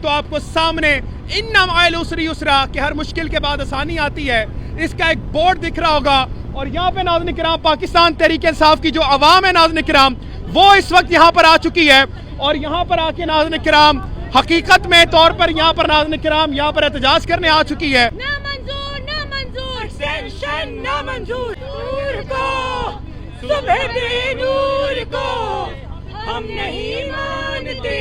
تو آپ کو سامنے اِنَّ مَعَ الْعُسْرِ یُسْرًا کہ ہر مشکل کے بعد آسانی آتی ہے، اس کا ایک بورڈ دکھ رہا ہوگا. اور یہاں پہ ناظرین کرام پاکستان تحریک انصاف کی جو عوام ہے ناظرین کرام وہ اس وقت یہاں پر آ چکی ہے. اور یہاں پر آ کے ناظرین کرام حقیقت میں طور پر یہاں پر ناظرین کرام یہاں پر احتجاج کرنے آ چکی ہے. نامنظور نامنظور ایکسٹینشن نامنظور، نور کو صبح بے نور کو ہم نہیں مانتے،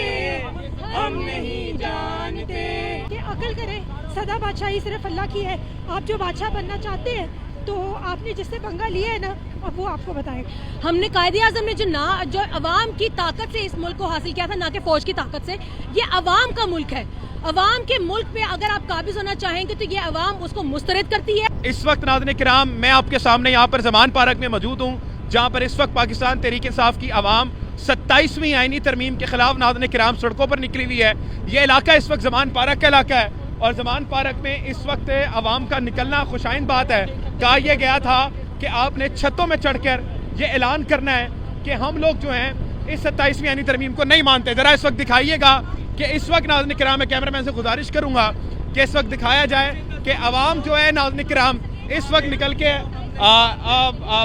ہم نہیں جانتے. کہ عقل کریں، سدا بادشاہی صرف اللہ کی ہے. آپ جو بادشاہ بننا چاہتے ہیں تو آپ نے جس سے پنگا لیا ہے نا، اب وہ آپ کو بتائے. ہم نے قائد اعظم نے جو عوام کی طاقت سے اس ملک کو حاصل کیا تھا، نہ کہ فوج کی طاقت سے. یہ عوام کا ملک ہے. عوام کے ملک پہ اگر آپ قابض ہونا چاہیں گے تو یہ عوام اس کو مسترد کرتی ہے. اس وقت ناظرین کرام میں آپ کے سامنے یہاں پر زمان پارک میں موجود ہوں، جہاں پر اس وقت پاکستان تحریک انصاف کی عوام 27ویں آئینی ترمیم کے خلاف ناظرین کرام سڑکوں پر نکلی ہوئی ہے. یہ علاقہ اس وقت زمان پارک کا علاقہ ہے اور زمان پارک میں اس وقت عوام کا نکلنا خوشائند بات ہے. کہا یہ گیا تھا کہ آپ نے چھتوں میں چڑھ کر یہ اعلان کرنا ہے کہ ہم لوگ جو ہیں اس 27ویں آئینی ترمیم کو نہیں مانتے. ذرا اس وقت دکھائیے گا کہ اس وقت ناظرین کرام میں کیمرہ مین سے گزارش کروں گا کہ اس وقت دکھایا جائے کہ عوام جو ہے ناظرین کرام اس وقت نکل کے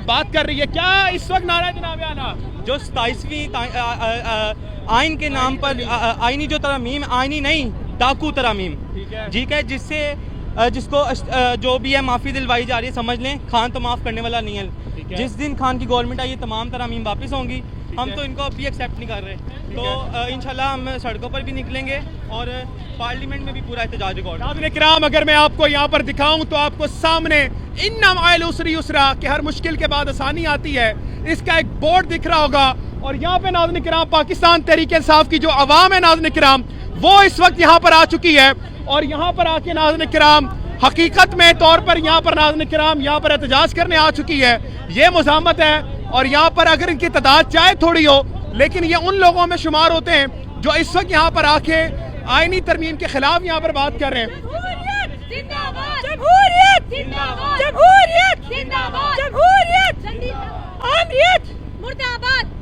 بات کر رہی ہے. کیا اس وقت نعرہ جناب اعلیٰ جو 27ویں آئین کے نام پر آئینی جو ترامیم، آئینی نہیں ڈاکو ترامیم، ٹھیک ہے، جس کو جو بھی ہے معافی دلوائی جا رہی ہے. سمجھ لیں خان تو معاف کرنے والا نہیں ہے. جس دن خان کی گورنمنٹ آئی یہ تمام ترامیم واپس ہوں گی. ہم تو ان کو ابھی ایکسیپٹ نہیں کر رہے. تو انشاءاللہ ہم سڑکوں پر بھی نکلیں گے اور پارلیمنٹ میں بھی پورا احتجاج ریکارڈ. ناظرین کرام اگر میں آپ کو یہاں پر دکھاؤں تو آپ کو سامنے اِنَّ مَعَ الْعُسْرِ یُسْرًا کہ ہر مشکل کے بعد آسانی آتی ہے، اس کا ایک بورڈ دکھ رہا ہوگا. اور یہاں پہ ناظرین کرام پاکستان تحریک انصاف کی جو عوام ہے ناظرین کرام وہ اس وقت یہاں پر آ چکی ہے. اور یہاں پر آ کے ناظرین کرام حقیقت میں طور پر یہاں پر ناظرین کرام یہاں پر احتجاج کرنے آ چکی ہے. یہ مزاحمت ہے اور یہاں پر اگر ان کی تعداد چاہے تھوڑی ہو لیکن یہ ان لوگوں میں شمار ہوتے ہیں جو اس وقت یہاں پر آ کے آئینی ترمیم کے خلاف یہاں پر بات کر رہے ہیں. جمہوریت زندہ باد، جمہوریت زندہ باد، جمہوریت آمریت مرد آباد،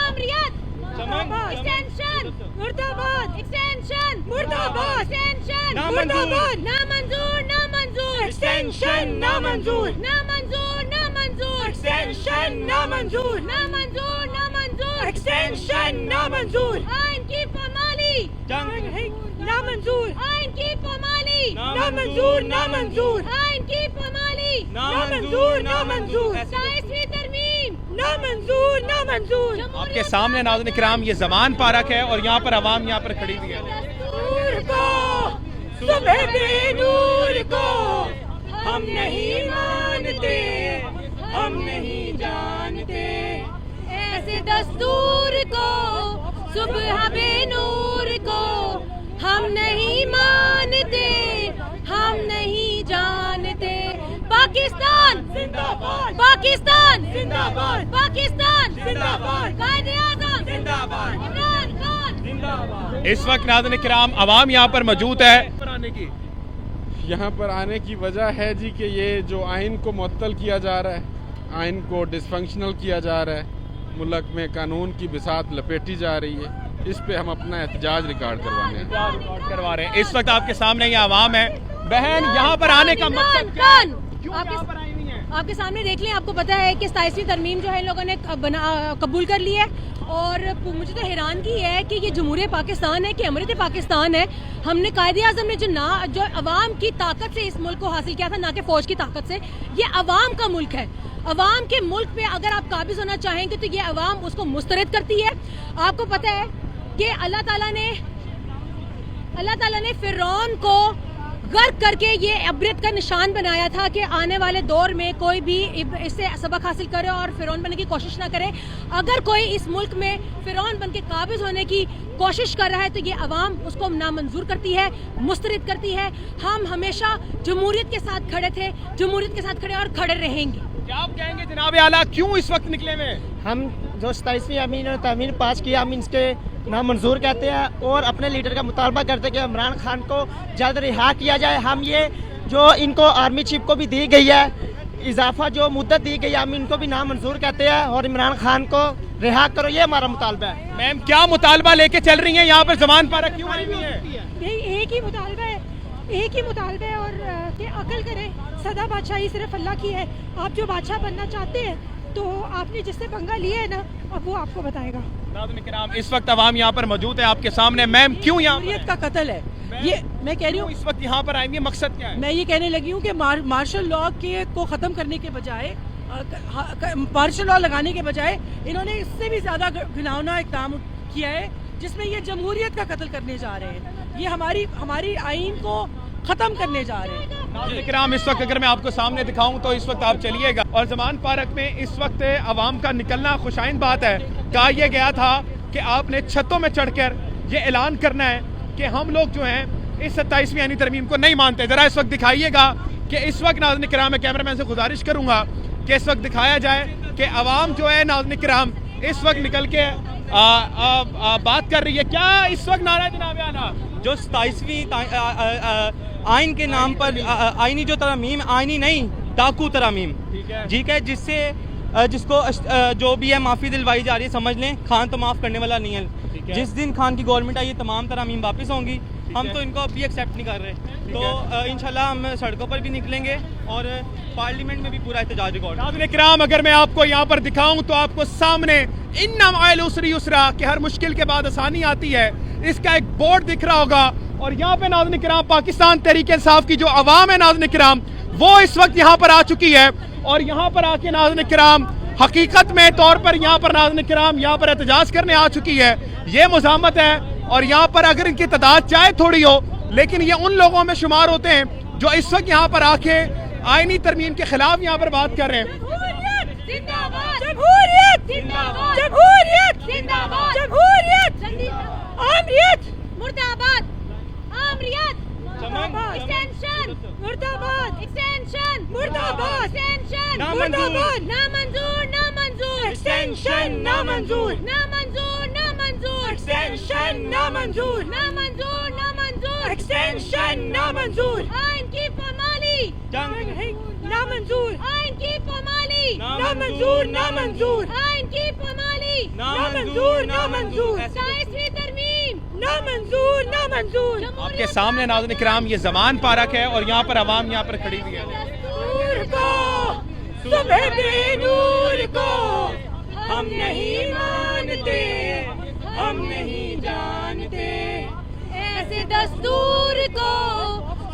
آمریت ایکسٹینشن مرد آباد، ایکسٹینشن مرد آباد، ایکسٹینشن مرد آباد، نامنظور نامنظور ایکسٹینشن نامنظور، نامنظور نامنظور ایکسٹینشن نامنظور، نامنظور نامنظور ایکسٹینشن نامنظور. آئین کی پامالی نامنظور، آئین کی پامالی نامنظور، نامنظور آئین کی پامالی نامنظور، نامنظور 27ویں ترمیم نامنظور، نامنظور. آپ کے سامنے ناظرین کرام یہ زمان پارک ہے اور یہاں پر عوام یہاں پر کھڑی ہوئی ہے. نور کو صبح بے نور کو ہم نہیں مانتے، ہم نہیں جانتے. ایسے دستور کو صبح بے نور کو ہم نہیں مانتے، ہم نہیں جانتے. پاکستان زندہ باد، پاکستان زندہ باد، پاکستان زندہ باد، قائد اعظم زندہ باد، عمران خان زندہ باد. اس وقت ناظرین کرام عوام یہاں پر موجود ہے. یہاں پر آنے کی وجہ ہے جی کہ یہ جو آئین کو معطل کیا جا رہا ہے، آئین کو ڈسفنکشنل کیا جا رہا ہے، ملک میں قانون کی بساط لپیٹی جا رہی ہے، اس پہ ہم اپنا احتجاج ریکارڈ کروا رہے ہیں. اس وقت آپ کے سامنے یہ عوام ہے. بہن یہاں پر آنے کا مقصد کیا ہے؟ کیوں یہاں پر آئی ہوئی ہیں؟ آپ کے سامنے دیکھ لیں، آپ کو پتا ہے کہ 27ویں ترمیم جو ہے ان لوگوں نے قبول کر لی ہے. اور مجھے تو حیرانگی ہے کہ یہ جمہوریہ پاکستان ہے کہ امرت پاکستان ہے. ہم نے قائد اعظم نے جو عوام کی طاقت سے اس ملک کو حاصل کیا تھا، نہ کہ فوج کی طاقت سے. یہ عوام کا ملک ہے. عوام کے ملک پہ اگر آپ قابض ہونا چاہیں گے تو یہ عوام اس کو مسترد کرتی ہے. آپ کو پتا ہے کہ اللہ تعالیٰ نے فرعون کو غرق کر کے یہ عبرت کا نشان بنایا تھا کہ آنے والے دور میں کوئی بھی اس سے سبق حاصل کرے اور فرعون بننے کی کوشش نہ کرے. اگر کوئی اس ملک میں فرعون بن کے قابض ہونے کی کوشش کر رہا ہے تو یہ عوام اس کو نامنظور کرتی ہے، مسترد کرتی ہے. ہم ہمیشہ جمہوریت کے ساتھ کھڑے تھے، جمہوریت کے ساتھ کھڑے اور کھڑے رہیں گے. کیا آپ کہیں گے جناب اعلیٰ کیوں اس وقت نکلے ہوئے؟ ہم جو 27ویں آئین ترمیم پاس کیا ہم اس کے نامنظور کہتے ہیں اور اپنے لیڈر کا مطالبہ کرتے ہیں کہ عمران خان کو جلد رہا کیا جائے. ہم یہ جو ان کو آرمی چیف کو بھی دی گئی ہے اضافہ جو مدت دی گئی ہم ان کو بھی نامنظور کہتے ہیں اور عمران خان کو रिहा करो, ये हमारा मुतालबा है। मैम क्या मुतालबा लेके चल रही हैं यहाँ पर जमान पार्क क्यों आई हुई है? यही एक ही मुतालबा है और कि अकल करें, सदा बादशाही सिर्फ अल्लाह की है। आप जो बादशाह बनना चाहते हैं तो आपने जिससे पंगा लिया है ना, अब वो आपको बताएगा। नाज़रीन किराम, इस वक्त अवाम यहाँ पर मौजूद है आपके सामने। मैम क्यों यहाँ जमहूरियत का कत्ल है ये मैं कह रही हूँ। इस वक्त यहाँ पर आई हुई, मकसद क्या है? मैं ये कहने लगी हूँ कि मार्शल लॉ के को ख़त्म करने के बजाय, मार्शल लॉ लगाने के बजाय इन्होंने इससे भी ज़्यादा घिनौना इक़दाम किया है, जिसमें ये जमहूरियत का कत्ल करने जा रहे हैं। ये हमारी आइन को ख़त्म करने जा रहे हैं। नाज़रीन किराम, इस वक्त अगर मैं आपको सामने दिखाऊं तो इस वक्त आप चलिएगा, और जमान पार्क में इस वक्त अवाम का निकलना खुशाइन बात है। कहा यह गया था कि आपने छतों में चढ़कर ये ऐलान करना है कि हम लोग जो हैं इस 27वीं आईनी तरमीम को नहीं मानते। ज़रा इस वक्त दिखाइएगा कि इस वक्त नाज़रीन किराम, मैं कैमरामैन से गुजारिश करूँगा कि इस वक्त दिखाया जाए कि अवाम जो है नाज़रीन किराम इस वक्त निकल के बात कर रही है। क्या इस वक्त नारा जनाब आना जो 27वीं आइन के नाम पर आइनी जो तरमीम, आइनी नहीं डाकू तरमीम, ठीक है, जिसको जो भी है माफ़ी दिलवाई जा रही है। समझ लें खान तो माफ़ करने वाला नहीं है। जिस दिन खान की गवर्नमेंट आई ये तमाम तरमीम वापस होंगी। हम तो इनको अभी एक्सेप्ट नहीं कर रहे, तो इंशाल्लाह हम सड़कों पर भी निकलेंगे और पार्लियामेंट में भी पूरा एहतजाज रिकॉर्ड। नाज़रीन किराम, अगर मैं आपको यहाँ पर दिखाऊं तो आपको सामने इन्ना मअल उसरी युसरा कि हर मुश्किल के बाद आसानी आती है, इसका एक बोर्ड दिख रहा होगा। और यहाँ पे नाज़रीन किराम पाकिस्तान तहरीक इंसाफ की जो अवाम है नाज़रीन किराम, वो इस वक्त यहाँ पर आ चुकी है। और यहाँ पर आके नाज़रीन किराम हकीकत में तौर पर यहाँ पर नाज़रीन किराम यहाँ पर एहतजाज करने आ चुकी है। ये मुज़ाहमत है, और यहाँ पर अगर इनकी तादाद चाहे थोड़ी हो, लेकिन ये उन लोगों में शुमार होते हैं जो इस वक्त यहाँ पर आके आईनी तरमीम के खिलाफ यहाँ पर बात कर रहे हैं। आपके सामने नाज़रीन किराम ये जमान पार्क है और यहाँ पर अवाम यहाँ पर खड़ी हुई है। हम नहीं मानते, हम नहीं जानते ऐसे दस्तूर को,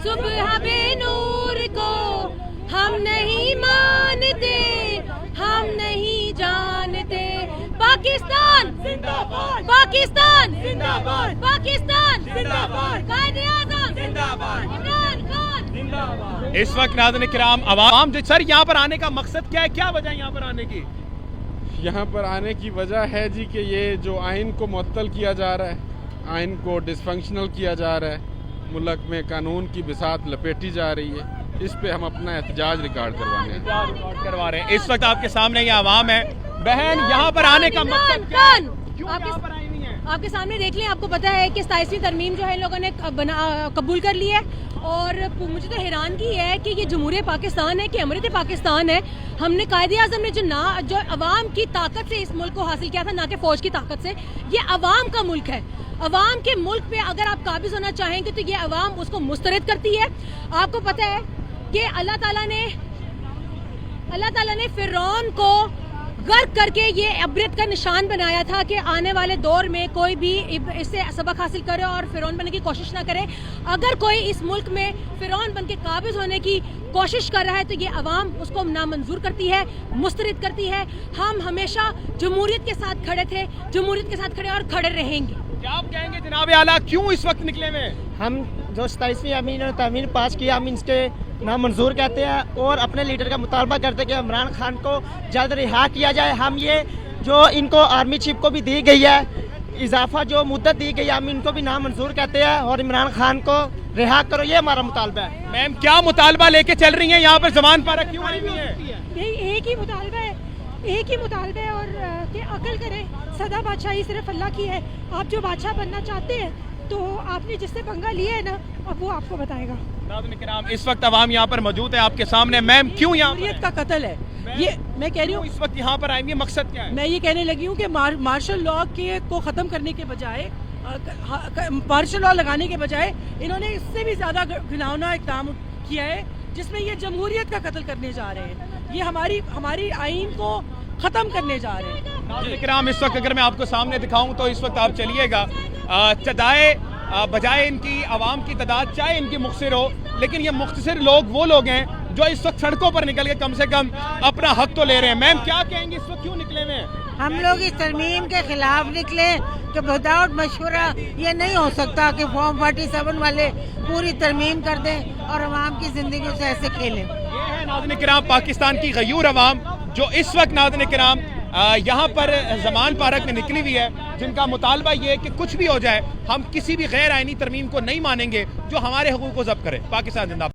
सुबह बेनूर को हम नहीं मानते, हम नहीं जानते। पाकिस्तान जिंदाबाद, पाकिस्तान जिंदाबाद, पाकिस्तान जिंदाबाद, कायद-ए-आज़म जिंदाबाद, इमरान खान जिंदाबाद। इस वक्त नाज़रीन किराम अवाम सर यहाँ पर आने का मकसद क्या है, क्या वजह है यहाँ पर आने की? यहाँ पर आने की वजह है जी कि ये जो आइन को मुअत्तल किया जा रहा है, आइन को डिसफंक्शनल किया जा रहा है, मुल्क में कानून की बिसात लपेटी जा रही है, इस पे हम अपना एहतजाज रिकॉर्ड करवा रहे हैं। इस वक्त आपके सामने ये अवाम है। बहन यहाँ पर आने का मकसद क्या है? क्यों यहाँ पर आई हुई हैं? आपके सामने देख लें, आपको पता है कि 27वीं तरमीम जो है इन लोगों ने कबूल कर ली है। और मुझे तो हैरानगी है कि ये जमहूरिय पाकिस्तान है कि अमरीत पाकिस्तान है। हमने कायद-ए-आज़म ने जो अवाम की ताकत से इस मुल्क को हासिल किया था, ना कि फ़ौज की ताकत से। ये अवाम का मुल्क है। अवाम के मुल्क पे अगर आप काबिज होना चाहेंगे तो ये अवाम उसको मुस्तरद करती है। आपको पता है कि अल्लाह ताला ने फिरौन को गर्क करके ये इबरत का निशान बनाया था कि आने वाले दौर में कोई भी इससे सबक हासिल करे और फिरौन बनने की कोशिश ना करे। अगर कोई इस मुल्क में फिरौन बन के काबिज होने की कोशिश कर रहा है तो ये अवाम उसको नामंजूर करती है, मुस्तरद करती है। हम हमेशा जमहूरियत के साथ खड़े थे, जमहूरियत के साथ खड़े और खड़े रहेंगे। क्या आप कहेंगे जनाब आला, क्यों इस वक्त निकले हुए? हम जो 27वीं आमीन तरमीम पास किया, हम इसके नामंजूर कहते हैं और अपने लीडर का मुतालबा करते हैं कि इमरान खान को जल्द रिहा किया जाए। हम ये जो इनको आर्मी चीफ को भी दी गई है इजाफा जो मुद्दत दी गई है, हम इनको भी नामंजूर कहते हैं और इमरान खान को रिहा करो, ये हमारा मुतालबा है। मैम क्या मुतालबा लेके चल रही हैं यहाँ पर, जमान पार्क क्यों आई हुई है? यही एक ही मुतालबा है, एक ही मुतालबा है और कि अकल करें, सदा बादशाही सिर्फ अल्लाह की है। आप जो बादशाह बनना चाहते हैं तो आपने जिससे पंगा लिया है ना, अब वो आपको बताएगा। नाज़रीन किराम, इस वक्त अवाम यहाँ पर मौजूद है आपके सामने। मैम क्यों यहाँ जमहूरियत का कत्ल है ये, मैं कह रही हूँ इस वक्त यहाँ पर आए, ये मकसद क्या है? मैं ये कहने लगी हूँ कि मार्शल लॉ के को ख़त्म करने के बजाय मार्शल लॉ लगाने के बजाय इन्होंने इससे भी ज़्यादा घिनौना इक़दाम किया है, जिसमें ये जमहूरियत का कत्ल करने जा रहे हैं। ये हमारी आइन को ख़त्म करने जा रहे हैं। नाज़रीन किराम, इस वक्त अगर मैं आपको सामने दिखाऊं तो इस वक्त आप चलिएगा, चदाए बजाय इनकी आवाम की तादाद चाहे इनकी मुख्तसर हो, लेकिन ये मुख्तसर लोग वो लोग हैं जो इस वक्त सड़कों पर निकल के कम से कम अपना हक तो ले रहे हैं। मैम क्या कहेंगे, इस वक्त क्यों निकले हुए हैं? हम लोग इस तरमीम के खिलाफ निकले कि विदाउट मशवरा ये नहीं हो सकता कि फॉर्म 47 वाले पूरी तरमीम कर दें और अवाम की ज़िंदगी से ऐसे खेलें। ये है नाज़रीन किराम पाकिस्तान की गयूर अवाम जो इस वक्त नाज़रीन किराम यहाँ पर ज़मान पार्क में निकली हुई है, जिनका मुतालबा ये है कि कुछ भी हो जाए हम किसी भी गैर आइनी तरमीम को नहीं मानेंगे जो हमारे हकूक़ को ज़ब्त करे। पाकिस्तान जिंदाबाद।